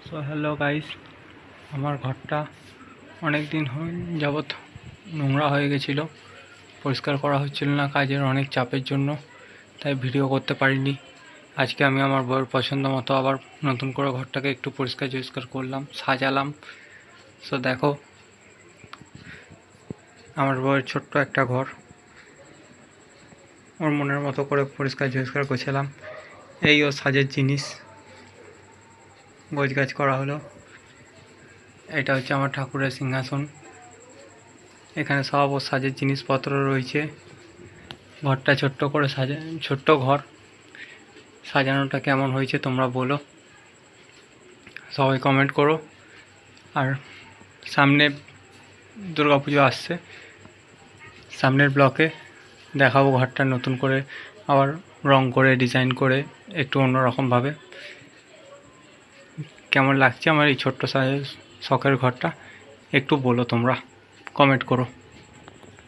So hello guys, আমার ঘরটা অনেক দিন যাবৎ নোংরা হয়ে গেছিলো, পরিষ্কার করা হচ্ছিল না কাজের অনেক চাপের জন্য, তাই ভিডিও করতে পারিনি। আজকে আমি আমার বউয়ের পছন্দ মতো আবার নতুন করে ঘরটাকে একটু পরিষ্কার করলাম, সাজালাম। সো দেখো, আমার বউয়ের ছোট্ট একটা ঘর, ওর মনের মতো করে পরিষ্কার গোছালাম। এই ও সাজের জিনিস গোছগাছ করা হলো। এটা হচ্ছে আমার ঠাকুরের সিংহাসন, এখানে সব ও সাজের জিনিসপত্র রয়েছে। ঘরটা ছোট্ট ঘর, সাজানোটা কেমন হয়েছে তোমরা বলো, সবাই কমেন্ট করো। আর সামনে দুর্গাপুজো আসছে, সামনের ব্লকে দেখাবো ঘরটা নতুন করে আবার রং করে ডিজাইন করে একটু অন্যরকমভাবে। কেমন লাগছে আমার এই ছোট্ট শখের ঘরটা একটু বলো, তোমরা কমেন্ট করো।